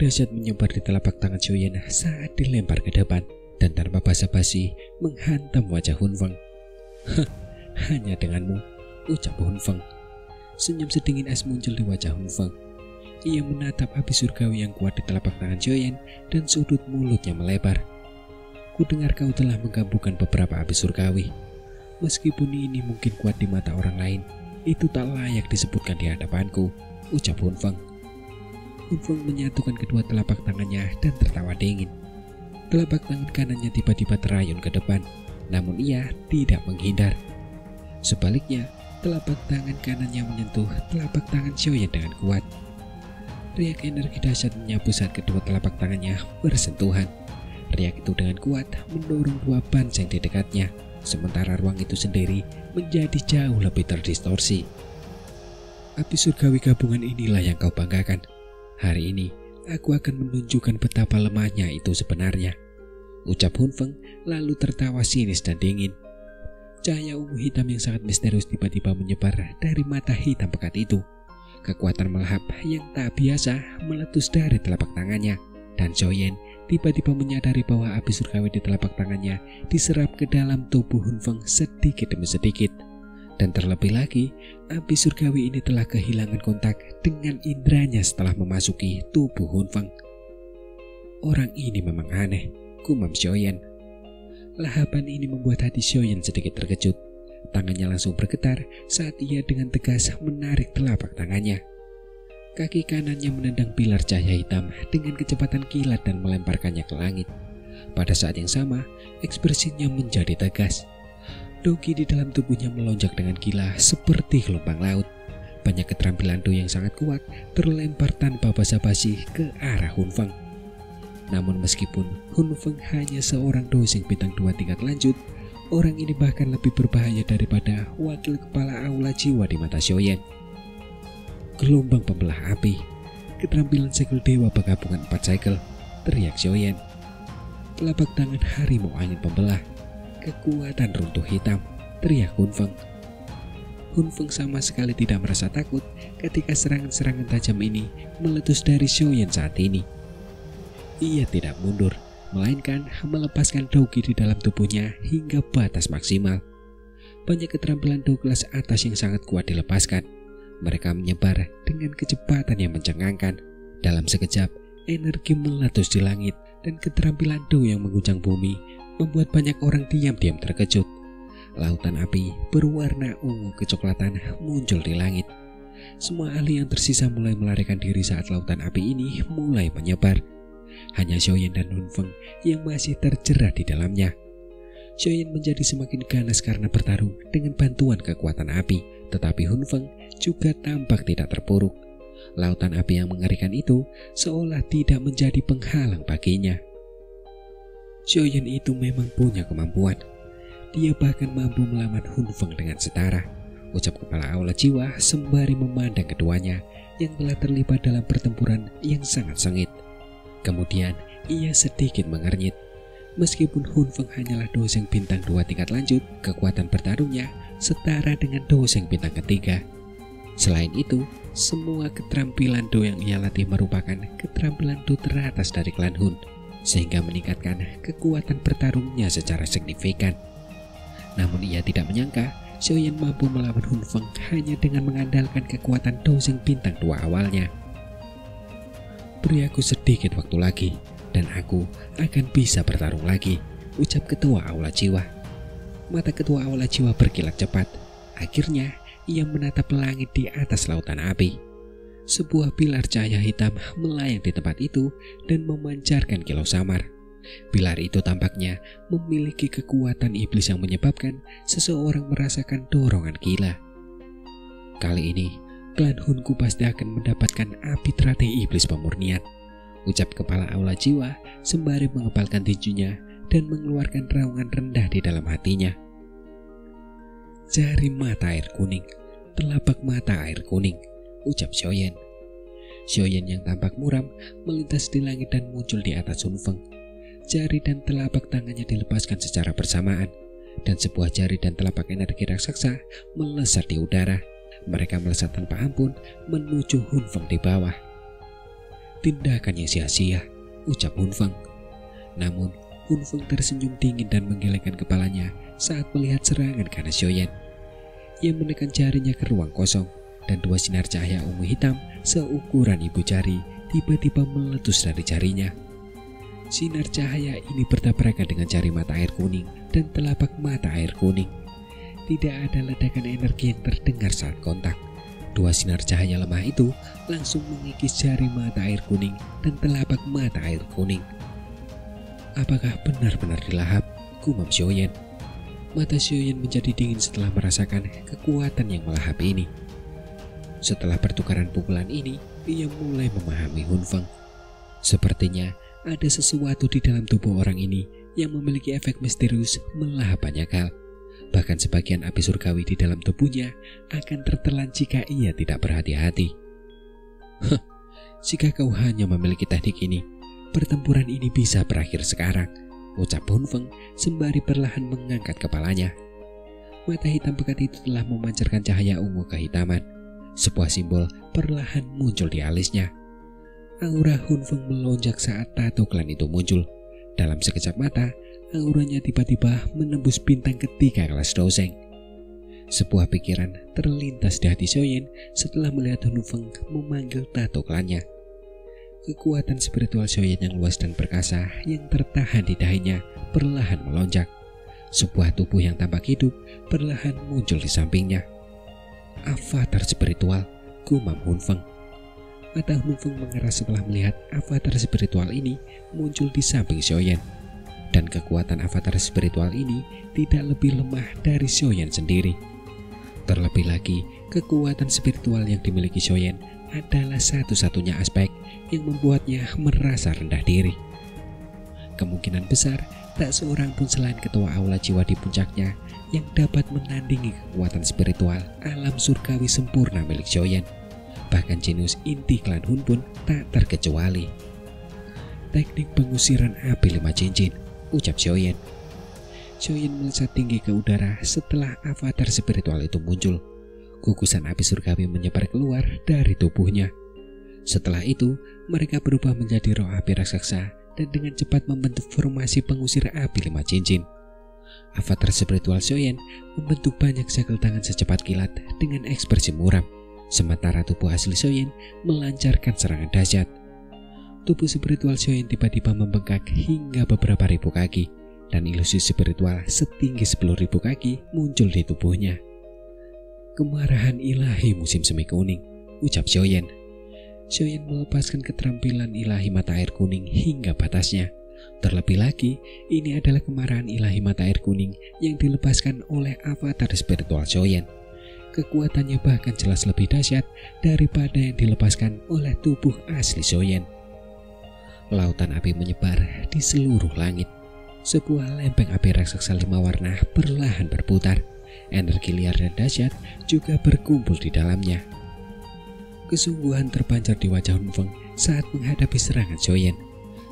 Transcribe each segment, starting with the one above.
dahsyat menyebar di telapak tangan Xiaoyan saat dilempar ke depan dan tanpa basa-basi menghantam wajah Hun Feng. Hanya denganmu, ucap Hun Feng. Senyum sedingin es muncul di wajah Hun Feng. Ia menatap api surgawi yang kuat di telapak tangan Xiaoyan dan sudut mulutnya melebar. Ku dengar kau telah menggabungkan beberapa api surgawi. Meskipun ini mungkin kuat di mata orang lain, itu tak layak disebutkan di hadapanku, ucap Hun Feng. Hun Feng menyatukan kedua telapak tangannya dan tertawa dingin. Telapak tangan kanannya tiba-tiba terayun ke depan, namun ia tidak menghindar. Sebaliknya, telapak tangan kanannya menyentuh telapak tangan Xiaoyan dengan kuat. Riak energi dahsyat menyapu saat kedua telapak tangannya bersentuhan. Riak itu dengan kuat mendorong dua banteng di dekatnya, sementara ruang itu sendiri menjadi jauh lebih terdistorsi. Api surgawi gabungan inilah yang kau banggakan. Hari ini, aku akan menunjukkan betapa lemahnya itu sebenarnya, ucap Hun Feng lalu tertawa sinis dan dingin. Cahaya ungu hitam yang sangat misterius tiba-tiba menyebar dari mata hitam pekat itu. Kekuatan melahap yang tak biasa meletus dari telapak tangannya, dan Xiaoyan tiba-tiba menyadari bahwa api surgawi di telapak tangannya diserap ke dalam tubuh Hun Feng sedikit demi sedikit. Dan terlebih lagi, api surgawi ini telah kehilangan kontak dengan indranya setelah memasuki tubuh Hun Feng. Orang ini memang aneh, gumam Xiaoyan. Lahapan ini membuat hati Xiaoyan sedikit terkejut. Tangannya langsung bergetar saat ia dengan tegas menarik telapak tangannya. Kaki kanannya menendang pilar cahaya hitam dengan kecepatan kilat dan melemparkannya ke langit. Pada saat yang sama, ekspresinya menjadi tegas. Dogi di dalam tubuhnya melonjak dengan gila seperti gelombang laut. Banyak keterampilan Do yang sangat kuat terlempar tanpa basa-basi ke arah Hun Feng. Namun meskipun Hun Feng hanya seorang dosing bintang 2 tingkat lanjut, orang ini bahkan lebih berbahaya daripada wakil kepala aula jiwa di mata Xiaoyan. Gelombang pembelah api, keterampilan segel dewa penggabungan 4 segel, teriak Xiaoyan. Telapak tangan harimau angin pembelah, kekuatan runtuh hitam, teriak Hun Feng. Hun Feng sama sekali tidak merasa takut ketika serangan-serangan tajam ini meletus dari Xiaoyan saat ini. Ia tidak mundur, melainkan melepaskan dogi di dalam tubuhnya hingga batas maksimal. Banyak keterampilan Do kelas atas yang sangat kuat dilepaskan. Mereka menyebar dengan kecepatan yang mencengangkan. Dalam sekejap, energi meletus di langit dan keterampilan Do yang mengguncang bumi membuat banyak orang diam-diam terkejut. Lautan api berwarna ungu kecoklatan muncul di langit. Semua ahli yang tersisa mulai melarikan diri saat lautan api ini mulai menyebar. Hanya Xiaoyan dan Hun Feng yang masih terjerat di dalamnya. Xiaoyan menjadi semakin ganas karena bertarung dengan bantuan kekuatan api, tetapi Hun Feng juga tampak tidak terpuruk. Lautan api yang mengerikan itu seolah tidak menjadi penghalang baginya. Xiaoyan itu memang punya kemampuan. Dia bahkan mampu melawan Hun Feng dengan setara, ucap kepala aula jiwa sembari memandang keduanya yang telah terlibat dalam pertempuran yang sangat sengit. Kemudian ia sedikit mengernyit. Meskipun Hun Feng hanyalah doseng bintang 2 tingkat lanjut, kekuatan bertarungnya setara dengan doseng bintang ketiga. Selain itu, semua keterampilan Do yang ia latih merupakan keterampilan Do teratas dari klan Hun, sehingga meningkatkan kekuatan bertarungnya secara signifikan. Namun ia tidak menyangka Xiaoyan mampu melawan Hun Feng hanya dengan mengandalkan kekuatan doseng bintang 2 awalnya. Beri aku sedikit waktu lagi, dan aku akan bisa bertarung lagi, ucap ketua aula jiwa. Mata ketua aula jiwa berkilat cepat. Akhirnya, ia menatap langit di atas lautan api. Sebuah pilar cahaya hitam melayang di tempat itu dan memancarkan kilau samar. Pilar itu tampaknya memiliki kekuatan iblis yang menyebabkan seseorang merasakan dorongan gila. Kali ini, klan Hunku pasti akan mendapatkan api teratai iblis pemurnian, ucap kepala aula jiwa sembari mengepalkan tinjunya dan mengeluarkan raungan rendah di dalam hatinya. Jari mata air kuning, telapak mata air kuning, ucap Xiaoyan. Xiaoyan yang tampak muram melintas di langit dan muncul di atas Hun Feng. Jari dan telapak tangannya dilepaskan secara bersamaan, dan sebuah jari dan telapak energi raksasa melesat di udara. Mereka melesat tanpa ampun menuju Hun Feng di bawah. Tindakannya sia-sia, ucap Hun Feng. Namun Hun Feng tersenyum dingin dan menggelengkan kepalanya saat melihat serangan kanan Xiaoyan. Ia menekan jarinya ke ruang kosong dan dua sinar cahaya ungu hitam seukuran ibu jari tiba-tiba meletus dari jarinya. Sinar cahaya ini bertabrakan dengan jari mata air kuning dan telapak mata air kuning. Tidak ada ledakan energi yang terdengar saat kontak. Dua sinar cahaya lemah itu langsung mengikis jari mata air kuning dan telapak mata air kuning. Apakah benar-benar dilahap? Gumam Xiaoyan. Mata Xiaoyan menjadi dingin setelah merasakan kekuatan yang melahap ini. Setelah pertukaran pukulan ini, ia mulai memahami Hun Feng. Sepertinya ada sesuatu di dalam tubuh orang ini yang memiliki efek misterius melahap banyak hal. Bahkan sebagian api surgawi di dalam tubuhnya akan tertelan jika ia tidak berhati-hati. Jika kau hanya memiliki teknik ini, pertempuran ini bisa berakhir sekarang, ucap Hun Feng sembari perlahan mengangkat kepalanya. Mata hitam pekat itu telah memancarkan cahaya ungu kehitaman. Sebuah simbol perlahan muncul di alisnya. Aura Hun Feng melonjak saat tato klan itu muncul. Dalam sekejap mata, auranya tiba-tiba menembus bintang ketiga kelas Doseng. Sebuah pikiran terlintas di hati Xiaoyan setelah melihat Hun Feng memanggil tato klannya. Kekuatan spiritual Xiaoyan yang luas dan perkasa yang tertahan di dahinya perlahan melonjak. Sebuah tubuh yang tampak hidup perlahan muncul di sampingnya. Avatar spiritual, gumam Hun Feng. Mata Hun Feng mengeras setelah melihat avatar spiritual ini muncul di samping Xiaoyan. Dan kekuatan avatar spiritual ini tidak lebih lemah dari Xiaoyan sendiri. Terlebih lagi, kekuatan spiritual yang dimiliki Xiaoyan adalah satu-satunya aspek yang membuatnya merasa rendah diri. Kemungkinan besar, tak seorang pun selain ketua aula jiwa di puncaknya yang dapat menandingi kekuatan spiritual alam surgawi sempurna milik Xiaoyan. Bahkan jenius inti klan Hun pun tak terkecuali. Teknik pengusiran api 5 cincin, ucap Xiaoyan. Xiaoyan melesat tinggi ke udara setelah avatar spiritual itu muncul. Gugusan api surgawi menyebar keluar dari tubuhnya. Setelah itu, mereka berubah menjadi roh api raksasa dan dengan cepat membentuk formasi pengusir api 5 cincin. Avatar spiritual Xiaoyan membentuk banyak segel tangan secepat kilat dengan ekspresi muram, sementara tubuh asli Xiaoyan melancarkan serangan dahsyat. Tubuh spiritual Xiaoyan tiba-tiba membengkak hingga beberapa ribu kaki, dan ilusi spiritual setinggi 10.000 kaki muncul di tubuhnya. Kemarahan ilahi musim semi kuning, ucap Xiaoyan. Xiaoyan melepaskan keterampilan ilahi mata air kuning hingga batasnya. Terlebih lagi, ini adalah kemarahan ilahi mata air kuning yang dilepaskan oleh avatar spiritual Xiaoyan. Kekuatannya bahkan jelas lebih dahsyat daripada yang dilepaskan oleh tubuh asli Xiaoyan. Lautan api menyebar di seluruh langit. Sebuah lempeng api raksasa 5 warna perlahan berputar. Energi liar dan dahsyat juga berkumpul di dalamnya. Kesungguhan terpancar di wajah Hun Feng saat menghadapi serangan Xiaoyan.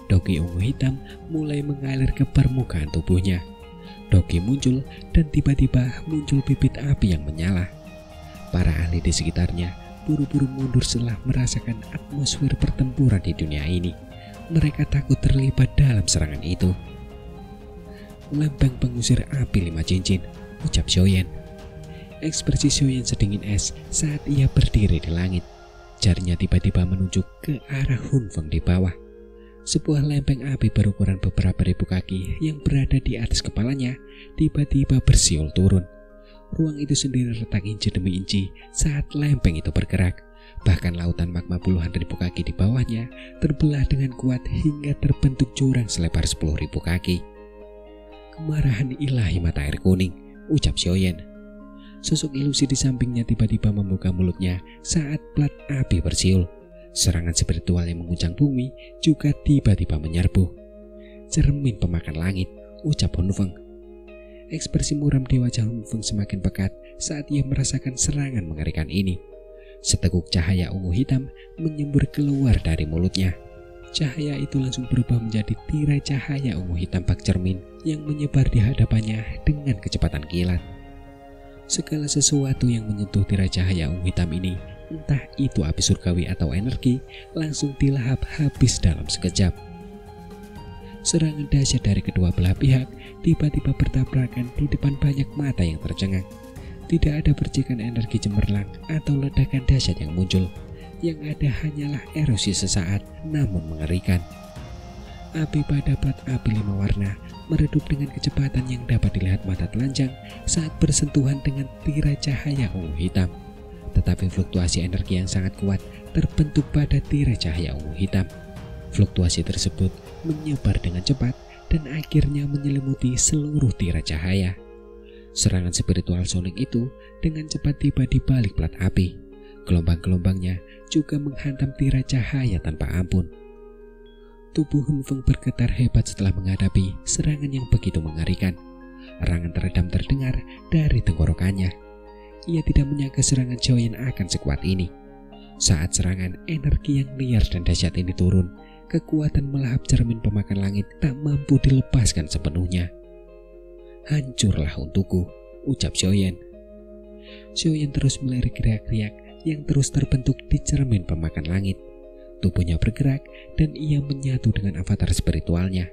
Dogi ungu hitam mulai mengalir ke permukaan tubuhnya. Dogi muncul dan tiba-tiba muncul bibit api yang menyala. Para ahli di sekitarnya buru-buru mundur setelah merasakan atmosfer pertempuran di dunia ini. Mereka takut terlibat dalam serangan itu. Lempeng pengusir api 5 cincin, ucap Xiaoyan. Ekspresi Xiaoyan sedingin es saat ia berdiri di langit. Jarinya tiba-tiba menunjuk ke arah Hun Feng di bawah. Sebuah lempeng api berukuran beberapa ribu kaki yang berada di atas kepalanya tiba-tiba bersiul turun. Ruang itu sendiri retak inci demi inci saat lempeng itu bergerak. Bahkan lautan magma puluhan ribu kaki di bawahnya terbelah dengan kuat hingga terbentuk jurang selebar 10.000 kaki. Kemarahan ilahi mata air kuning, ucap Xiaoyan. Sosok ilusi di sampingnya tiba-tiba membuka mulutnya saat plat api bersiul. Serangan spiritual yang menguncang bumi juga tiba-tiba menyerbu. Cermin pemakan langit, ucap Hun Feng. Ekspresi muram di wajah Hun Feng semakin pekat saat ia merasakan serangan mengerikan ini. Seteguk cahaya ungu hitam menyembur keluar dari mulutnya. Cahaya itu langsung berubah menjadi tirai cahaya ungu hitam bak cermin yang menyebar di hadapannya dengan kecepatan kilat. Segala sesuatu yang menyentuh tirai cahaya ungu hitam ini entah itu api surgawi atau energi, langsung dilahap habis dalam sekejap. Serangan dahsyat dari kedua belah pihak tiba-tiba bertabrakan di depan banyak mata yang tercengang. Tidak ada percikan energi cemerlang atau ledakan dahsyat yang muncul. Yang ada hanyalah erosi sesaat namun mengerikan. Api pada plat api 5 warna meredup dengan kecepatan yang dapat dilihat mata telanjang saat bersentuhan dengan tirai cahaya ungu hitam. Tetapi fluktuasi energi yang sangat kuat terbentuk pada tirai cahaya ungu hitam. Fluktuasi tersebut menyebar dengan cepat dan akhirnya menyelimuti seluruh tirai cahaya. Serangan spiritual Sonic itu dengan cepat tiba di balik plat api. Gelombang-gelombangnya juga menghantam tirai cahaya tanpa ampun. Tubuh Hun Feng bergetar hebat setelah menghadapi serangan yang begitu mengerikan. Erangan teredam terdengar dari tenggorokannya. Ia tidak menyangka serangan Xiaoyan akan sekuat ini. Saat serangan energi yang liar dan dahsyat ini turun, kekuatan melahap cermin pemakan langit tak mampu dilepaskan sepenuhnya. "Hancurlah untukku," ucap Xiaoyan. Xiaoyan terus melirik riak-riak yang terus terbentuk di cermin pemakan langit. Tubuhnya bergerak dan ia menyatu dengan avatar spiritualnya.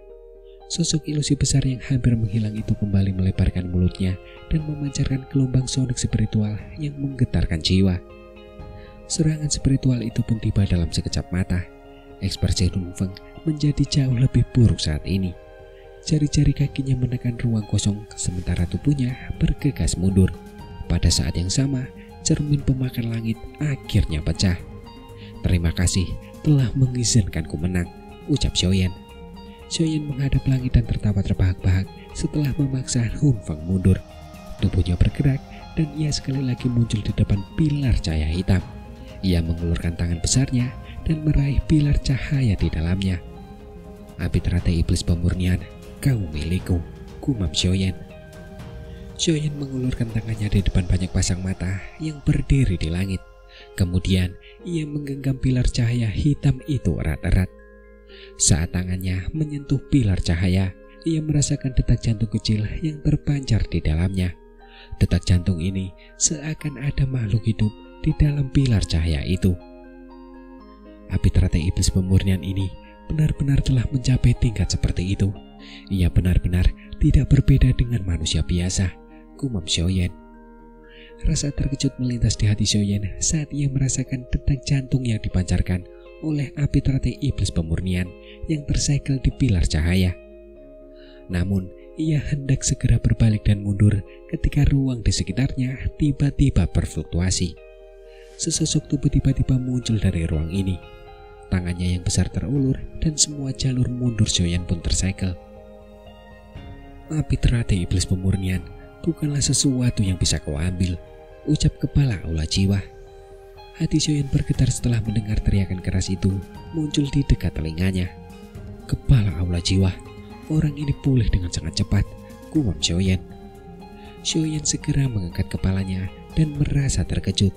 Sosok ilusi besar yang hampir menghilang itu kembali melebarkan mulutnya dan memancarkan gelombang sonik spiritual yang menggetarkan jiwa. Serangan spiritual itu pun tiba dalam sekejap mata. Ekspresi Hun Feng menjadi jauh lebih buruk saat ini. Jari-jari kakinya menekan ruang kosong sementara tubuhnya bergegas mundur. Pada saat yang sama, cermin pemakan langit akhirnya pecah. "Terima kasih telah mengizinkanku menang," ucap Xiaoyan. Xiaoyan menghadap langit dan tertawa terbahak-bahak setelah memaksa Hun Feng mundur. Tubuhnya bergerak dan ia sekali lagi muncul di depan pilar cahaya hitam. Ia mengulurkan tangan besarnya dan meraih pilar cahaya di dalamnya. "Api teratai iblis pemurnian, kamu milikku," gumam Xiaoyan. Xiaoyan mengulurkan tangannya di depan banyak pasang mata yang berdiri di langit. Kemudian ia menggenggam pilar cahaya hitam itu erat-erat. Saat tangannya menyentuh pilar cahaya, ia merasakan detak jantung kecil yang terpancar di dalamnya. Detak jantung ini seakan ada makhluk hidup di dalam pilar cahaya itu. Api teratai iblis pemurnian ini benar-benar telah mencapai tingkat seperti itu. Ia benar-benar tidak berbeda dengan manusia biasa, gumam Xiaoyan. Rasa terkejut melintas di hati Xiaoyan saat ia merasakan detak jantung yang dipancarkan oleh api teratai iblis pemurnian yang tersegel di pilar cahaya. Namun, ia hendak segera berbalik dan mundur ketika ruang di sekitarnya tiba-tiba berfluktuasi. Sesosok tubuh tiba-tiba muncul dari ruang ini. Tangannya yang besar terulur dan semua jalur mundur Xiaoyan pun tersegel. "Api teratai iblis pemurnian bukanlah sesuatu yang bisa kau ambil," ucap kepala aula jiwa. Hati Xiaoyan bergetar setelah mendengar teriakan keras itu muncul di dekat telinganya. "Kepala aula jiwa, orang ini pulih dengan sangat cepat," gumam Xiaoyan. Xiaoyan segera mengangkat kepalanya dan merasa terkejut.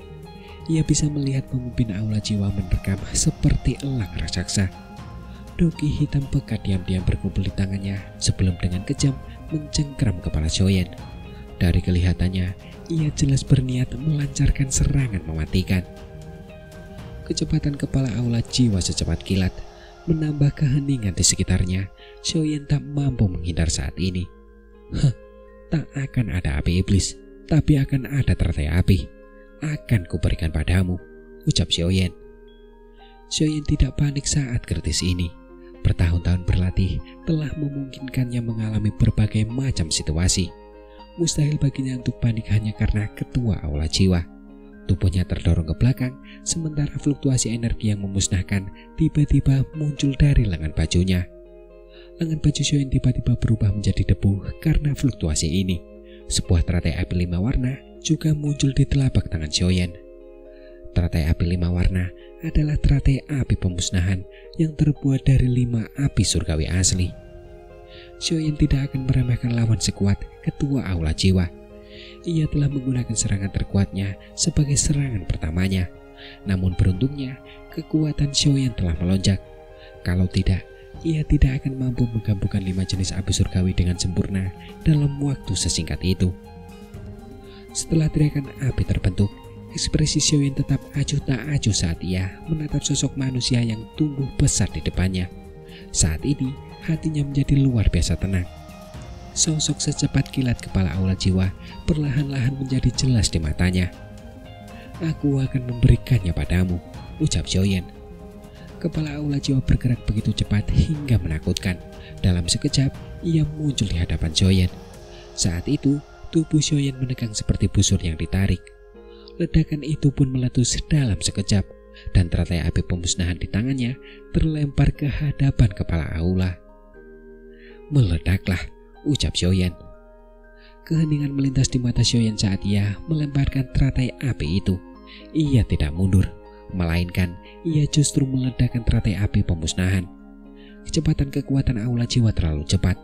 Ia bisa melihat pemimpin aula jiwa menerkam seperti elang raksasa. Doki hitam pekat diam-diam berkumpul di tangannya sebelum dengan kejam mencengkram kepala Xiaoyan. Dari kelihatannya, ia jelas berniat melancarkan serangan mematikan. Kecepatan kepala aula jiwa secepat kilat menambah keheningan di sekitarnya. Xiaoyan tak mampu menghindar saat ini. Tak akan ada api iblis, tapi akan ada teratai api. Akan kuberikan padamu, ucap Xiaoyan. Xiaoyan tidak panik saat kritis ini. Bertahun-tahun berlatih telah memungkinkannya mengalami berbagai macam situasi. Mustahil baginya untuk panik hanya karena ketua aula jiwa. Tubuhnya terdorong ke belakang, sementara fluktuasi energi yang memusnahkan tiba-tiba muncul dari lengan bajunya. Lengan baju Xiaoyan tiba-tiba berubah menjadi debu karena fluktuasi ini. Sebuah teratai api 5 warna juga muncul di telapak tangan Xiaoyan. Teratai api 5 warna adalah teratai api pemusnahan yang terbuat dari 5 api surgawi asli. Xiaoyan tidak akan meremehkan lawan sekuat ketua aula jiwa. Ia telah menggunakan serangan terkuatnya sebagai serangan pertamanya. Namun beruntungnya, kekuatan Xiaoyan telah melonjak. Kalau tidak, ia tidak akan mampu menggabungkan 5 jenis api surgawi dengan sempurna dalam waktu sesingkat itu. Setelah teriakan api terbentuk, Ekspresi Xiaoyan tetap acuh tak acuh saat ia menatap sosok manusia yang tumbuh besar di depannya. Saat ini hatinya menjadi luar biasa tenang. Sosok secepat kilat kepala aula jiwa perlahan-lahan menjadi jelas di matanya. "Aku akan memberikannya padamu," ucap Xiaoyan. Kepala aula jiwa bergerak begitu cepat hingga menakutkan. Dalam sekejap ia muncul di hadapan Xiaoyan. Saat itu tubuh Xiaoyan menegang seperti busur yang ditarik. Ledakan itu pun meletus dalam sekejap, dan teratai api pemusnahan di tangannya terlempar ke hadapan kepala aula. "Meledaklah," ucap Xiaoyan. Keheningan melintas di mata Xiaoyan saat ia melemparkan teratai api itu. Ia tidak mundur, melainkan ia justru meledakkan teratai api pemusnahan. Kecepatan kekuatan aula jiwa terlalu cepat.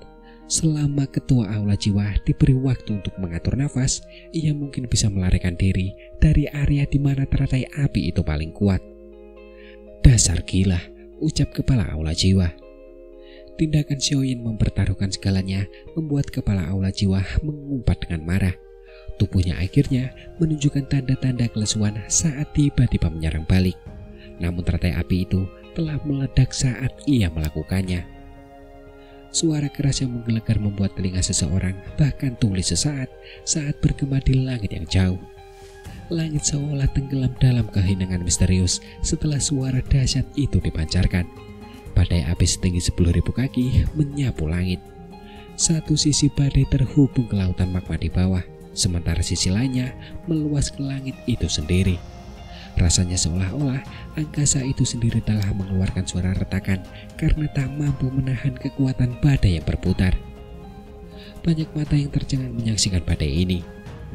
Selama ketua aula jiwa diberi waktu untuk mengatur nafas, ia mungkin bisa melarikan diri dari area di mana teratai api itu paling kuat. "Dasar gila," ucap kepala aula jiwa. Tindakan Xiaoyan mempertaruhkan segalanya membuat kepala aula jiwa mengumpat dengan marah. Tubuhnya akhirnya menunjukkan tanda-tanda kelesuan saat tiba-tiba menyerang balik. Namun teratai api itu telah meledak saat ia melakukannya. Suara keras yang menggelegar membuat telinga seseorang bahkan tuli sesaat saat bergema di langit yang jauh. Langit seolah tenggelam dalam keheningan misterius setelah suara dahsyat itu dipancarkan. Badai api setinggi 10.000 kaki menyapu langit. Satu sisi badai terhubung ke lautan magma di bawah, sementara sisi lainnya meluas ke langit itu sendiri. Rasanya seolah-olah angkasa itu sendiri telah mengeluarkan suara retakan karena tak mampu menahan kekuatan badai yang berputar. Banyak mata yang tercengang menyaksikan badai ini.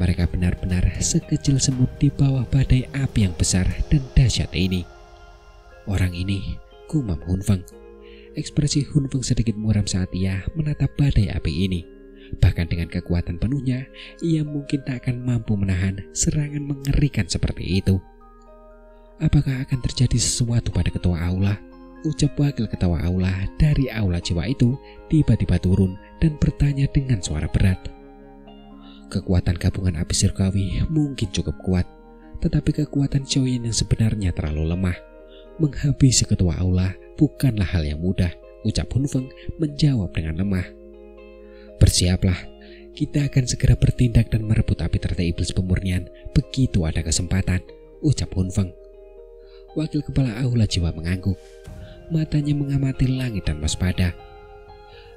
Mereka benar-benar sekecil semut di bawah badai api yang besar dan dahsyat ini. "Orang ini," gumam Hunfeng. Ekspresi Hunfeng sedikit muram saat ia menatap badai api ini. Bahkan dengan kekuatan penuhnya, ia mungkin tak akan mampu menahan serangan mengerikan seperti itu. "Apakah akan terjadi sesuatu pada ketua aula?" ucap wakil ketua aula dari aula jiwa itu tiba-tiba turun dan bertanya dengan suara berat. Kekuatan gabungan api surgawi mungkin cukup kuat, tetapi kekuatan Xiaoyan yang sebenarnya terlalu lemah. Menghabisi ketua aula bukanlah hal yang mudah, ucap Hunfeng menjawab dengan lemah. "Bersiaplah, kita akan segera bertindak dan merebut api teratai iblis pemurnian begitu ada kesempatan," ucap Hunfeng. Wakil kepala aula jiwa mengangguk. Matanya mengamati langit dan waspada.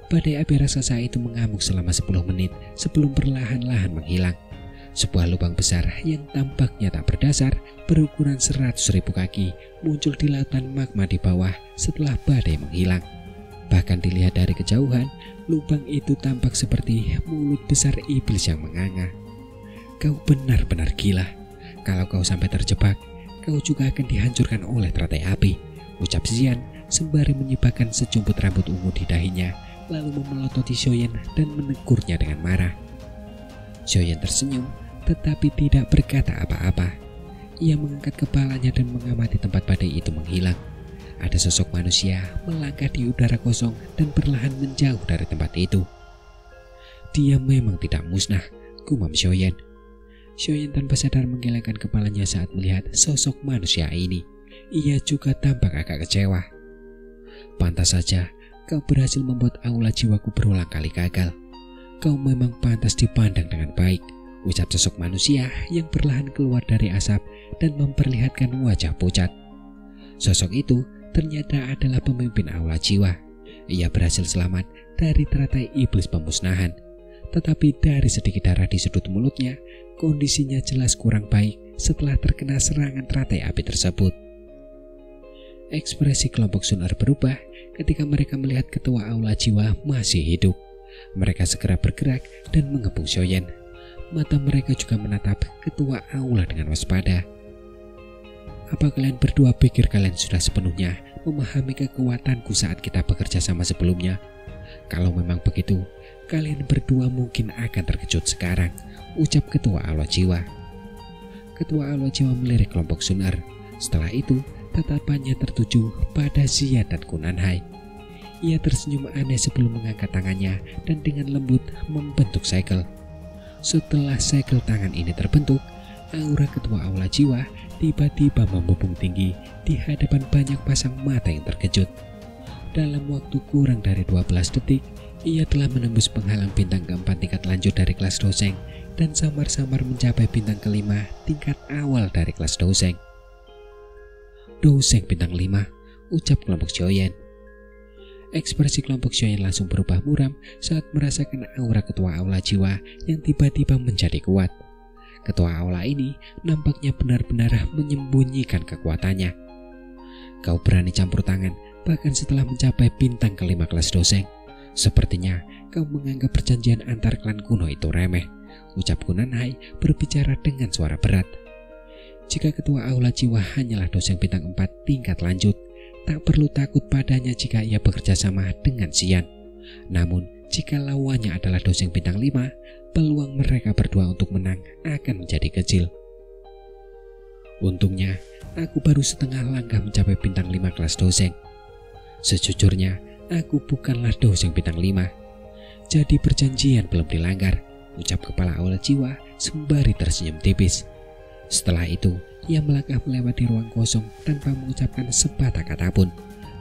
Badai api raksasa itu mengamuk selama 10 menit sebelum perlahan-lahan menghilang. Sebuah lubang besar yang tampaknya tak berdasar berukuran 100.000 kaki muncul di lautan magma di bawah setelah badai menghilang. Bahkan dilihat dari kejauhan, lubang itu tampak seperti mulut besar iblis yang menganga. "Kau benar-benar gila. Kalau kau sampai terjebak, kau juga akan dihancurkan oleh teratai api," ucap Xian sembari menyibakkan sejumput rambut ungu di dahinya, lalu memelototi Xiaoyan dan menegurnya dengan marah. Xiaoyan tersenyum, tetapi tidak berkata apa-apa. Ia mengangkat kepalanya dan mengamati tempat badai itu menghilang. Ada sosok manusia melangkah di udara kosong dan perlahan menjauh dari tempat itu. "Dia memang tidak musnah," gumam Xiaoyan. Xiaoyan tanpa sadar menggelengkan kepalanya saat melihat sosok manusia ini. Ia juga tampak agak kecewa. "Pantas saja kau berhasil membuat aula jiwaku berulang kali gagal. Kau memang pantas dipandang dengan baik," ucap sosok manusia yang perlahan keluar dari asap dan memperlihatkan wajah pucat. Sosok itu ternyata adalah pemimpin aula jiwa. Ia berhasil selamat dari teratai iblis pemusnahan. Tetapi dari sedikit darah di sudut mulutnya, kondisinya jelas kurang baik setelah terkena serangan teratai api tersebut. Ekspresi kelompok Sun-Er berubah ketika mereka melihat ketua aula jiwa masih hidup. Mereka segera bergerak dan mengepung Xiaoyan. Mata mereka juga menatap ketua aula dengan waspada. "Apa kalian berdua pikir kalian sudah sepenuhnya memahami kekuatanku saat kita bekerja sama sebelumnya? Kalau memang begitu, kalian berdua mungkin akan terkejut sekarang," ucap ketua aula jiwa. Ketua aula jiwa melirik kelompok Sun-Er. Setelah itu, tatapannya tertuju pada Xian dan Kunanhai. Ia tersenyum aneh sebelum mengangkat tangannya dan dengan lembut membentuk segel. Setelah segel tangan ini terbentuk, aura ketua aula jiwa tiba-tiba membubung tinggi di hadapan banyak pasang mata yang terkejut. Dalam waktu kurang dari 12 detik, ia telah menembus penghalang bintang keempat tingkat lanjut dari kelas Doseng dan samar-samar mencapai bintang kelima tingkat awal dari kelas Doseng. Doseng bintang 5, ucap kelompok Xiaoyan. Ekspresi kelompok Xiaoyan langsung berubah muram saat merasakan aura ketua aula jiwa yang tiba-tiba menjadi kuat. Ketua aula ini nampaknya benar-benar menyembunyikan kekuatannya. Kau berani campur tangan bahkan setelah mencapai bintang kelima kelas Doseng. Sepertinya kau menganggap perjanjian antar klan kuno itu remeh, ucap Kunanhai berbicara dengan suara berat. Jika ketua aula jiwa hanyalah Doseng bintang 4 tingkat lanjut, tak perlu takut padanya jika ia bekerja sama dengan Xian. Namun jika lawannya adalah Doseng bintang 5, peluang mereka berdua untuk menang akan menjadi kecil. Untungnya aku baru setengah langkah mencapai bintang 5 kelas Doseng. Sejujurnya aku bukanlah Doseng bintang 5, jadi perjanjian belum dilanggar, ucap kepala aula jiwa sembari tersenyum tipis. Setelah itu ia melangkah melewati ruang kosong tanpa mengucapkan sepatah kata pun,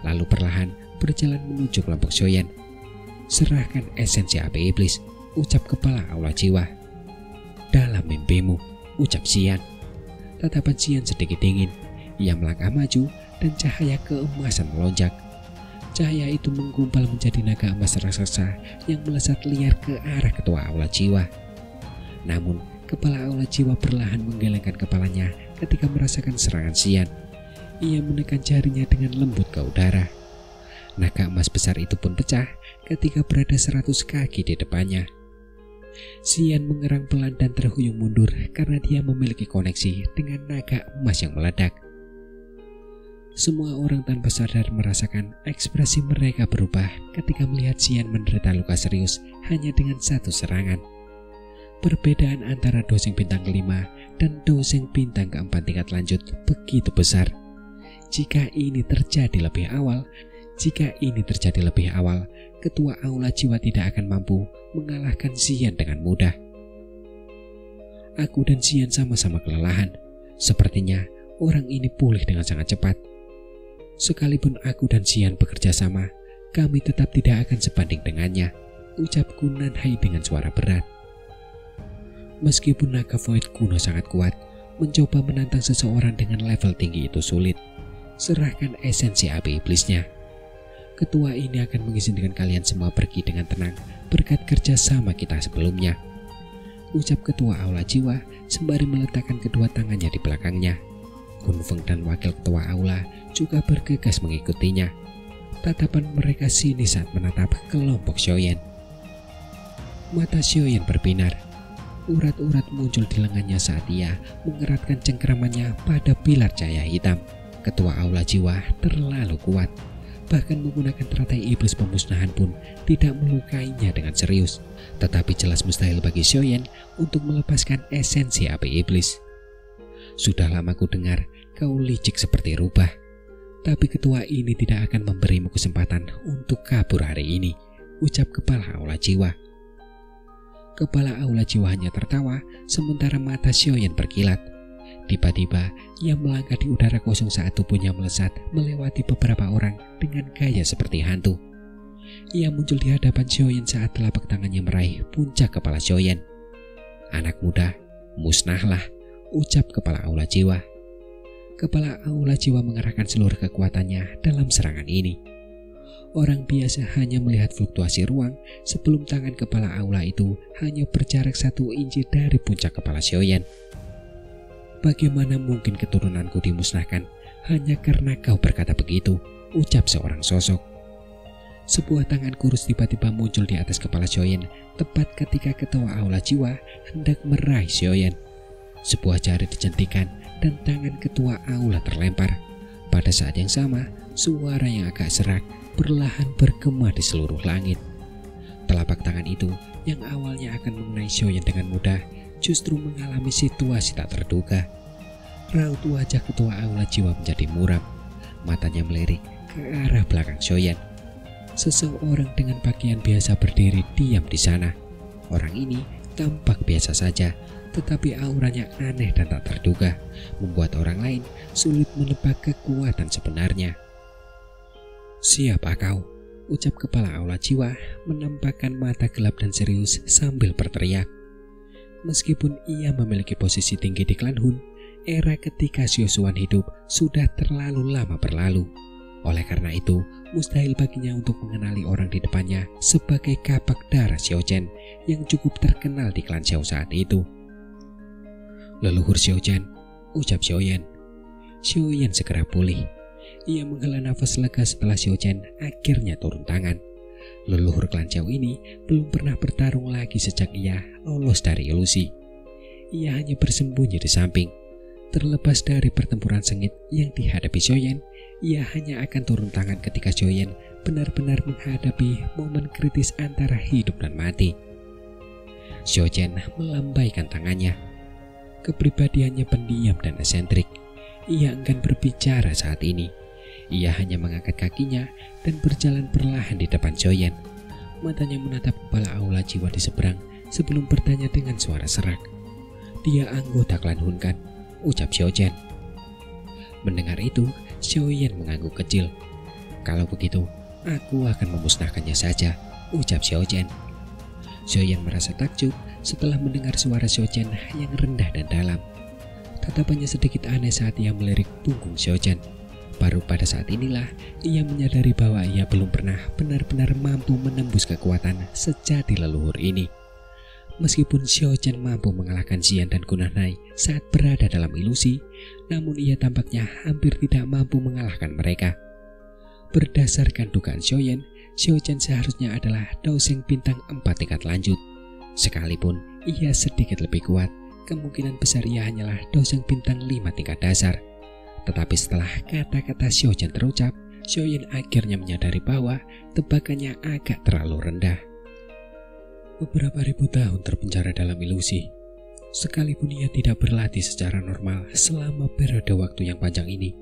lalu perlahan berjalan menuju kelompok Xiaoyan. Serahkan esensi api iblis, ucap kepala aula jiwa. Dalam mimpimu, ucap Xian. Tatapan Xian sedikit dingin. Ia melangkah maju dan cahaya keemasan melonjak. Cahaya itu menggumpal menjadi naga emas raksasa yang melesat liar ke arah ketua aula jiwa. Namun kepala aula jiwa perlahan menggelengkan kepalanya ketika merasakan serangan Xian. Ia menekan jarinya dengan lembut ke udara. Naga emas besar itu pun pecah ketika berada 100 kaki di depannya. Xian mengerang pelan dan terhuyung mundur karena dia memiliki koneksi dengan naga emas yang meledak. Semua orang tanpa sadar merasakan ekspresi mereka berubah ketika melihat Xian menderita luka serius hanya dengan satu serangan. Perbedaan antara Doseng bintang kelima dan Doseng bintang keempat tingkat lanjut begitu besar. Jika ini terjadi lebih awal, ketua aula jiwa tidak akan mampu mengalahkan Xian dengan mudah. Aku dan Xian sama-sama kelelahan. Sepertinya orang ini pulih dengan sangat cepat. Sekalipun aku dan Xian bekerja sama, kami tetap tidak akan sebanding dengannya, ucap Kunanhai dengan suara berat. Meskipun naga void kuno sangat kuat, mencoba menantang seseorang dengan level tinggi itu sulit. Serahkan esensi api iblisnya. Ketua ini akan mengizinkan kalian semua pergi dengan tenang berkat kerja sama kita sebelumnya, ucap ketua aula jiwa sembari meletakkan kedua tangannya di belakangnya. Kunfeng dan wakil ketua aula juga bergegas mengikutinya. Tatapan mereka sinis saat menatap kelompok Xiaoyan. Mata Xiaoyan berbinar. Urat-urat muncul di lengannya saat ia mengeratkan cengkeramannya pada pilar cahaya hitam. Ketua aula jiwa terlalu kuat. Bahkan menggunakan teratai iblis pemusnahan pun tidak melukainya dengan serius. Tetapi jelas mustahil bagi Xiaoyan untuk melepaskan esensi api iblis. Sudah lama ku dengar kau licik seperti rubah, tapi ketua ini tidak akan memberimu kesempatan untuk kabur hari ini, ucap kepala aula jiwa. Kepala aula jiwa hanya tertawa sementara mata Xiaoyan berkilat. Tiba-tiba ia melangkah di udara kosong saat tubuhnya melesat melewati beberapa orang dengan gaya seperti hantu. Ia muncul di hadapan Xiaoyan saat telapak tangannya meraih puncak kepala Xiaoyan. Anak muda, musnahlah, ucap kepala aula jiwa. Kepala aula jiwa mengerahkan seluruh kekuatannya dalam serangan ini. Orang biasa hanya melihat fluktuasi ruang sebelum tangan kepala aula itu hanya berjarak 1 inci dari puncak kepala Xiaoyan. Bagaimana mungkin keturunanku dimusnahkan hanya karena kau berkata begitu, ucap seorang sosok. Sebuah tangan kurus tiba-tiba muncul di atas kepala Xiaoyan tepat ketika ketua aula jiwa hendak meraih Xiaoyan. Sebuah jari dicentikan dan tangan ketua aula terlempar. Pada saat yang sama, suara yang agak serak perlahan bergema di seluruh langit. Telapak tangan itu yang awalnya akan mengenai Xiaoyan dengan mudah justru mengalami situasi tak terduga. Raut wajah ketua aula jiwa menjadi muram. Matanya melirik ke arah belakang Xiaoyan. Seseorang dengan pakaian biasa berdiri diam di sana. Orang ini tampak biasa saja, tetapi auranya aneh dan tak terduga, membuat orang lain sulit menebak kekuatan sebenarnya. "Siapa kau?" ucap kepala aula jiwa menampakkan mata gelap dan serius sambil berteriak. Meskipun ia memiliki posisi tinggi di klan Hun, era ketika Xiusuan hidup sudah terlalu lama berlalu. Oleh karena itu, mustahil baginya untuk mengenali orang di depannya sebagai kapak darah Xiao Chen yang cukup terkenal di klan Xiao saat itu. "Leluhur Xiao Chen," ucap Xiao Yan. Xiao Yan segera pulih. Ia menghela nafas lega setelah Xiao Chen akhirnya turun tangan. Leluhur klan Xiao ini belum pernah bertarung lagi sejak ia lolos dari ilusi. Ia hanya bersembunyi di samping. Terlepas dari pertempuran sengit yang dihadapi Xiao Yan, ia hanya akan turun tangan ketika Xiao Yan benar-benar menghadapi momen kritis antara hidup dan mati. Xiao Chen melambaikan tangannya. Kepribadiannya pendiam dan esentrik. Ia enggan berbicara saat ini. Ia hanya mengangkat kakinya dan berjalan perlahan di depan Xiao Yan. Matanya menatap kepala aula jiwa di seberang sebelum bertanya dengan suara serak. "Dia anggota klan Hun kan?" ucap Xiao Chen. Mendengar itu, Xiao Yan mengangguk kecil. "Kalau begitu, aku akan memusnahkannya saja," ucap Xiao Chen. Xiao Yan merasa takjub setelah mendengar suara Xiao Chen yang rendah dan dalam. Tatapannya sedikit aneh saat ia melirik punggung Xiao Chen. Baru pada saat inilah ia menyadari bahwa ia belum pernah benar-benar mampu menembus kekuatan sejati leluhur ini. Meskipun Xiao Chen mampu mengalahkan Xian dan Kunanai saat berada dalam ilusi, namun ia tampaknya hampir tidak mampu mengalahkan mereka. Berdasarkan dugaan Xiao Yan, Xiao Chen seharusnya adalah Daoseng bintang 4 tingkat lanjut. Sekalipun ia sedikit lebih kuat, kemungkinan besar ia hanyalah Daoseng bintang 5 tingkat dasar. Tetapi setelah kata-kata Xiao Chen terucap, Xiao Yan akhirnya menyadari bahwa tebakannya agak terlalu rendah. Beberapa ribu tahun terpenjara dalam ilusi. Sekalipun ia tidak berlatih secara normal selama periode waktu yang panjang ini,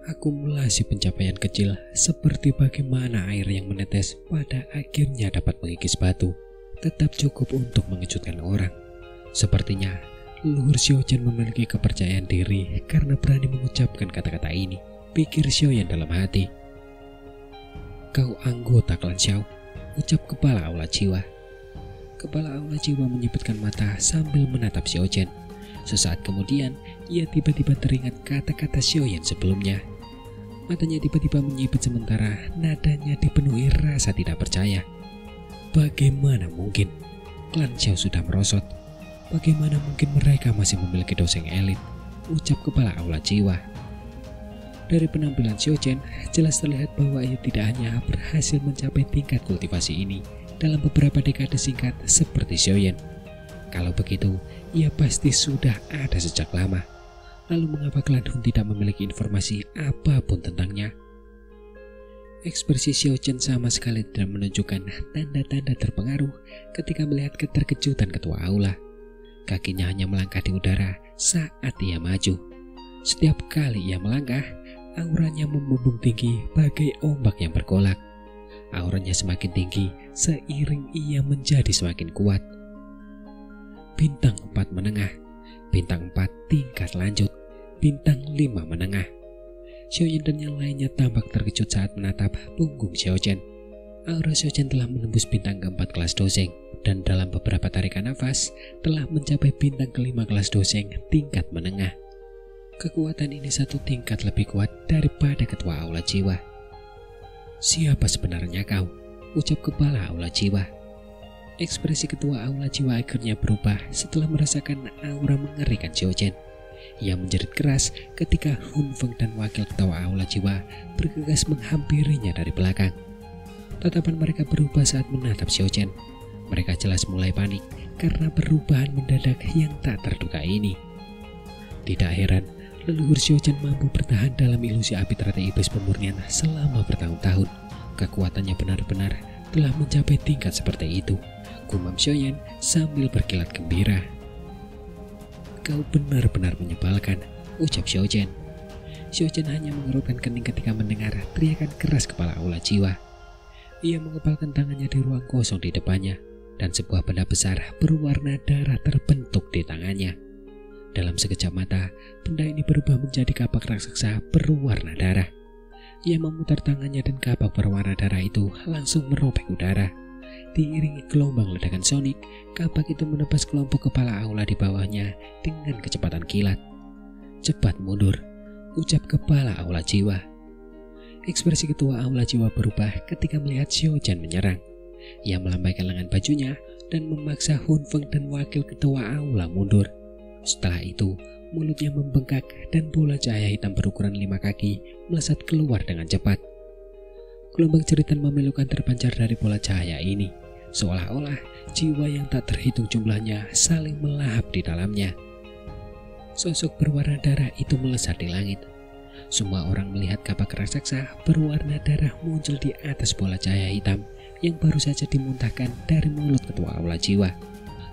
akumulasi pencapaian kecil seperti bagaimana air yang menetes pada akhirnya dapat mengikis batu tetap cukup untuk mengejutkan orang. Sepertinya leluhur Xiao Chen memiliki kepercayaan diri karena berani mengucapkan kata-kata ini, pikir Xiao Yan dalam hati. "Kau anggota klan Xiao," ucap kepala aula jiwa. Kepala aula jiwa menyipitkan mata sambil menatap Xiao Chen. Sesaat kemudian, ia tiba-tiba teringat kata-kata Xiao Yan sebelumnya. Matanya tiba-tiba menyipit sementara nadanya dipenuhi rasa tidak percaya. Bagaimana mungkin? Klan Xiao sudah merosot. Bagaimana mungkin mereka masih memiliki Daoseng elit? Ucap kepala aula jiwa. Dari penampilan Xiao Chen, jelas terlihat bahwa ia tidak hanya berhasil mencapai tingkat kultivasi ini dalam beberapa dekade singkat seperti Xiao Yan. Kalau begitu, ia pasti sudah ada sejak lama. Lalu mengapa klan Hun tidak memiliki informasi apapun tentangnya? Ekspresi Xiao Chen sama sekali tidak menunjukkan tanda-tanda terpengaruh ketika melihat keterkejutan ketua aula. Kakinya hanya melangkah di udara saat ia maju. Setiap kali ia melangkah, auranya membumbung tinggi bagai ombak yang bergolak. Auranya semakin tinggi seiring ia menjadi semakin kuat. Bintang 4 menengah, bintang 4 tingkat lanjut, bintang 5 menengah. Xiao Yan dan yang lainnya tampak terkejut saat menatap punggung Xiao Chen. Aura Xiao Chen telah menembus bintang keempat kelas Daoseng dan dalam beberapa tarikan nafas telah mencapai bintang kelima kelas Daoseng tingkat menengah. Kekuatan ini satu tingkat lebih kuat daripada ketua aula jiwa. "Siapa sebenarnya kau?" ucap kepala aula jiwa. Ekspresi ketua aula jiwa akhirnya berubah setelah merasakan aura mengerikan Xiao Chen. Ia menjerit keras ketika Hun Feng dan wakil ketua aula jiwa bergegas menghampirinya dari belakang. Tatapan mereka berubah saat menatap Xiao Chen. Mereka jelas mulai panik karena perubahan mendadak yang tak terduga ini. Tidak heran, leluhur Xiao Chen mampu bertahan dalam ilusi api teratai iblis pemurnian selama bertahun-tahun. Kekuatannya benar-benar telah mencapai tingkat seperti itu, gumam Xiao Yan sambil berkilat gembira. "Kau benar-benar menyebalkan," ucap Xiao Chen. Xiao Chen hanya mengerutkan kening ketika mendengar teriakan keras kepala aula jiwa. Ia mengepalkan tangannya di ruang kosong di depannya. dan sebuah benda besar berwarna darah terbentuk di tangannya. Dalam sekejap mata, benda ini berubah menjadi kapak raksasa berwarna darah. Ia memutar tangannya dan kapak berwarna darah itu langsung merobek udara. Diiringi gelombang ledakan sonik, kapak itu menebas kelompok kepala Aula di bawahnya dengan kecepatan kilat. "Cepat mundur," ucap kepala Aula Jiwa. Ekspresi ketua Aula Jiwa berubah ketika melihat Xiaochen menyerang. Ia melambaikan lengan bajunya dan memaksa Hun Feng dan wakil ketua Aula mundur. Setelah itu, mulutnya membengkak dan bola cahaya hitam berukuran 5 kaki melesat keluar dengan cepat. Gelombang jeritan memilukan terpancar dari bola cahaya ini, seolah-olah jiwa yang tak terhitung jumlahnya saling melahap di dalamnya. Sosok berwarna darah itu melesat di langit. Semua orang melihat kapak raksasa berwarna darah muncul di atas bola cahaya hitam yang baru saja dimuntahkan dari mulut ketua Aula Jiwa.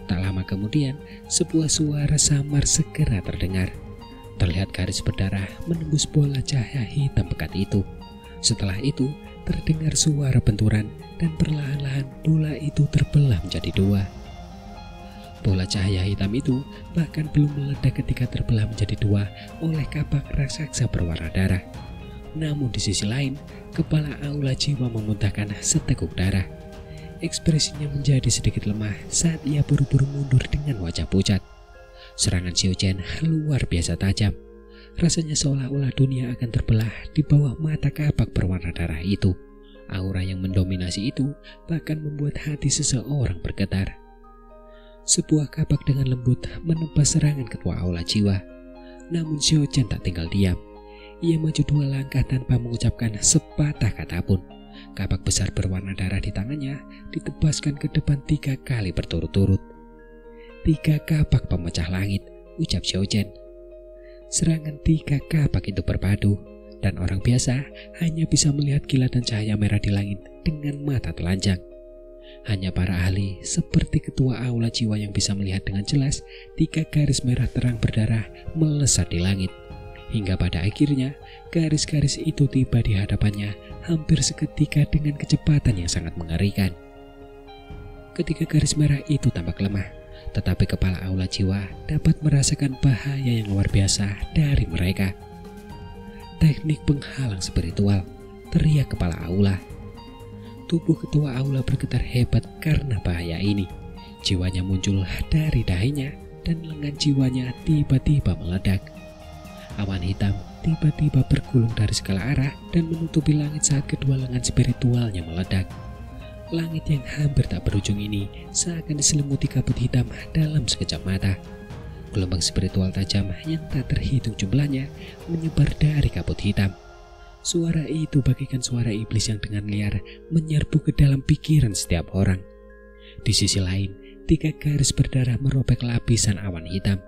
Tak lama kemudian, sebuah suara samar segera terdengar. Terlihat garis berdarah menembus bola cahaya hitam pekat itu. Setelah itu, terdengar suara benturan dan perlahan-lahan bola itu terbelah menjadi 2. Bola cahaya hitam itu bahkan belum meledak ketika terbelah menjadi 2 oleh kapak raksasa berwarna darah. Namun di sisi lain, kepala Aula Jiwa memuntahkan seteguk darah. Ekspresinya menjadi sedikit lemah saat ia buru-buru mundur dengan wajah pucat. Serangan Xiaochen luar biasa tajam. Rasanya seolah-olah dunia akan terbelah di bawah mata kapak berwarna darah itu. Aura yang mendominasi itu bahkan membuat hati seseorang bergetar. Sebuah kapak dengan lembut menembas serangan ketua Aula Jiwa. Namun Xiaochen tak tinggal diam. Ia maju 2 langkah tanpa mengucapkan sepatah kata pun. Kapak besar berwarna darah di tangannya ditebaskan ke depan 3 kali berturut-turut. 3 kapak pemecah langit, ucap Xiaochen. Serangan 3 kapak itu berpadu, dan orang biasa hanya bisa melihat kilatan cahaya merah di langit dengan mata telanjang. Hanya para ahli seperti ketua Aula Jiwa yang bisa melihat dengan jelas 3 garis merah terang berdarah melesat di langit. Hingga pada akhirnya, garis-garis itu tiba di hadapannya hampir seketika dengan kecepatan yang sangat mengerikan. Ketika garis merah itu tampak lemah, tetapi kepala Aula Jiwa dapat merasakan bahaya yang luar biasa dari mereka. "Teknik penghalang spiritual," teriak kepala Aula. Tubuh ketua Aula bergetar hebat karena bahaya ini. Jiwanya muncul dari dahinya dan lengan jiwanya tiba-tiba meledak. Awan hitam tiba-tiba bergulung dari segala arah dan menutupi langit saat kedua lengan spiritualnya meledak. Langit yang hampir tak berujung ini seakan diselimuti kabut hitam dalam sekejap mata. Gelombang spiritual tajam yang tak terhitung jumlahnya menyebar dari kabut hitam. Suara itu bagaikan suara iblis yang dengan liar menyerbu ke dalam pikiran setiap orang. Di sisi lain, 3 garis berdarah merobek lapisan awan hitam.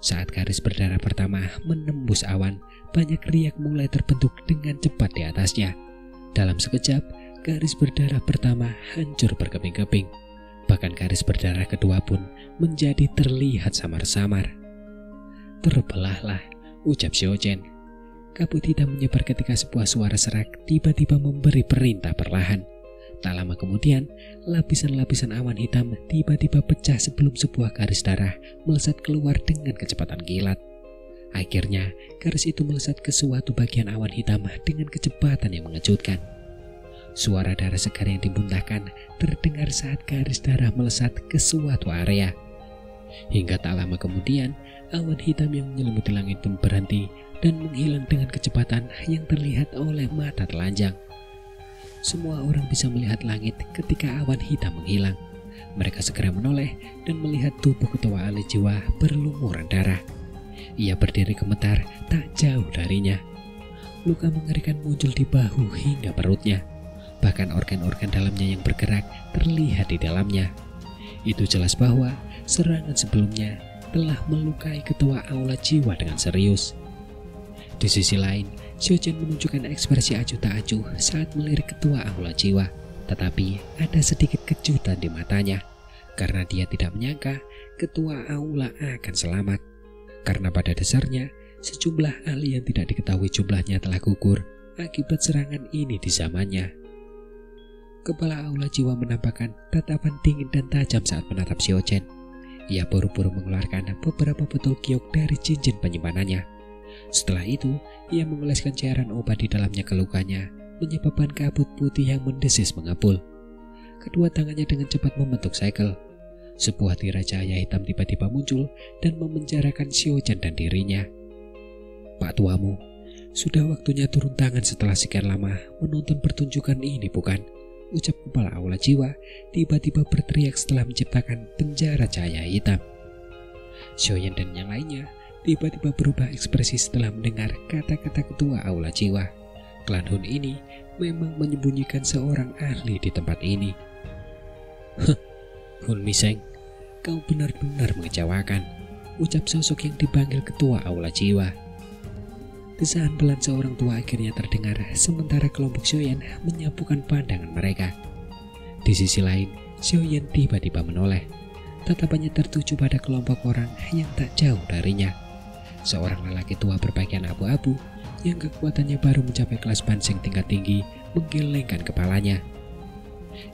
Saat garis berdarah pertama menembus awan, banyak riak mulai terbentuk dengan cepat di atasnya. Dalam sekejap, garis berdarah pertama hancur berkeping-keping. Bahkan garis berdarah kedua pun menjadi terlihat samar-samar. "Terbelahlah," ucap Xiaochen. Kabut hitam menyebar ketika sebuah suara serak tiba-tiba memberi perintah perlahan. Tak lama kemudian, lapisan-lapisan awan hitam tiba-tiba pecah sebelum sebuah garis darah melesat keluar dengan kecepatan kilat. Akhirnya, garis itu melesat ke suatu bagian awan hitam dengan kecepatan yang mengejutkan. Suara darah segar yang dimuntahkan terdengar saat garis darah melesat ke suatu area. Hingga tak lama kemudian, awan hitam yang menyelimuti langit pun berhenti dan menghilang dengan kecepatan yang terlihat oleh mata telanjang. Semua orang bisa melihat langit ketika awan hitam menghilang. Mereka segera menoleh dan melihat tubuh ketua Aula Jiwa berlumuran darah. Ia berdiri gemetar tak jauh darinya. Luka mengerikan muncul di bahu hingga perutnya. Bahkan organ-organ dalamnya yang bergerak terlihat di dalamnya. Itu jelas bahwa serangan sebelumnya telah melukai ketua Aula Jiwa dengan serius. Di sisi lain, Xiaochen menunjukkan ekspresi acuh tak acuh saat melirik ketua Aula Jiwa, tetapi ada sedikit kejutan di matanya karena dia tidak menyangka ketua Aula akan selamat. Karena pada dasarnya sejumlah ahli yang tidak diketahui jumlahnya telah gugur akibat serangan ini di zamannya. Kepala aula jiwa menampakkan tatapan dingin dan tajam saat menatap Xiao Chen. Ia buru-buru mengeluarkan beberapa botol giok dari cincin penyimpanannya. Setelah itu, ia mengoleskan cairan obat di dalamnya ke lukanya, menyebabkan kabut putih yang mendesis mengepul. Kedua tangannya dengan cepat membentuk segel. Sebuah tirai cahaya hitam tiba-tiba muncul dan memenjarakan Xiao Chen dan dirinya. "Pak tuamu, sudah waktunya turun tangan setelah sekian lama menonton pertunjukan ini, bukan?" ucap kepala aula jiwa tiba-tiba berteriak setelah menciptakan penjara cahaya hitam. Xiaoyan dan yang lainnya tiba-tiba berubah ekspresi setelah mendengar kata-kata ketua aula jiwa. Klan Hun ini memang menyembunyikan seorang ahli di tempat ini. Hun Miseng, kau benar-benar mengecewakan, ucap sosok yang dipanggil ketua aula jiwa. Desahan pelan seorang tua akhirnya terdengar sementara kelompok Xiaoyan menyapukan pandangan mereka. Di sisi lain, Xiaoyan tiba-tiba menoleh. Tatapannya tertuju pada kelompok orang yang tak jauh darinya. Seorang lelaki tua berpakaian abu-abu yang kekuatannya baru mencapai kelas panseng tingkat tinggi menggelengkan kepalanya.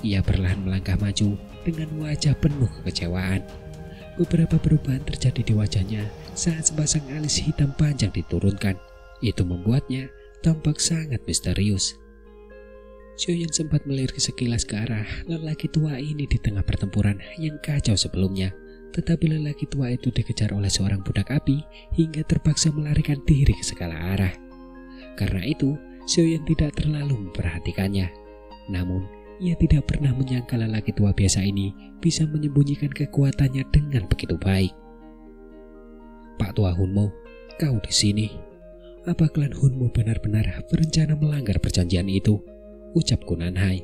Ia perlahan melangkah maju dengan wajah penuh kekecewaan. Beberapa perubahan terjadi di wajahnya saat sepasang alis hitam panjang diturunkan. Itu membuatnya tampak sangat misterius. Xiaoyan sempat melirik sekilas ke arah lelaki tua ini di tengah pertempuran yang kacau sebelumnya. Tetapi lelaki tua itu dikejar oleh seorang budak api hingga terpaksa melarikan diri ke segala arah. Karena itu, Xiaoyan tidak terlalu memperhatikannya. Namun, ia tidak pernah menyangka lelaki tua biasa ini bisa menyembunyikan kekuatannya dengan begitu baik. "Pak Tua Hunmo, kau di sini. Apa klan Hunmo benar-benar berencana melanggar perjanjian itu?" ucap Kunanhai.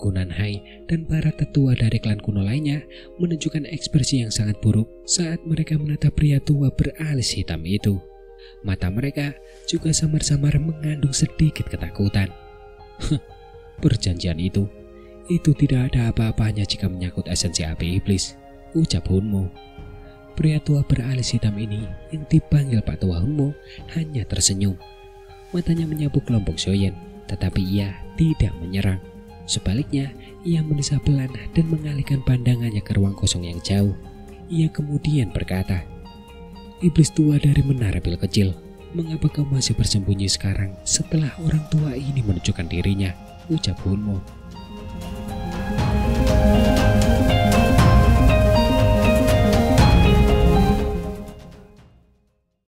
Kunanhai dan para tetua dari klan kuno lainnya menunjukkan ekspresi yang sangat buruk saat mereka menatap pria tua beralis hitam itu. Mata mereka juga samar-samar mengandung sedikit ketakutan. "Perjanjian itu tidak ada apa-apanya jika menyangkut esensi api iblis," ucap Hunmo. Pria tua beralis hitam ini yang dipanggil Pak Tua Hunmo hanya tersenyum. Matanya menyapu kelompok Xiaoyan, tetapi ia tidak menyerang. Sebaliknya, ia mendesah pelan dan mengalihkan pandangannya ke ruang kosong yang jauh. Ia kemudian berkata, "Iblis tua dari menara pil kecil, mengapa kau masih bersembunyi sekarang setelah orang tua ini menunjukkan dirinya?" ucap Hunmo.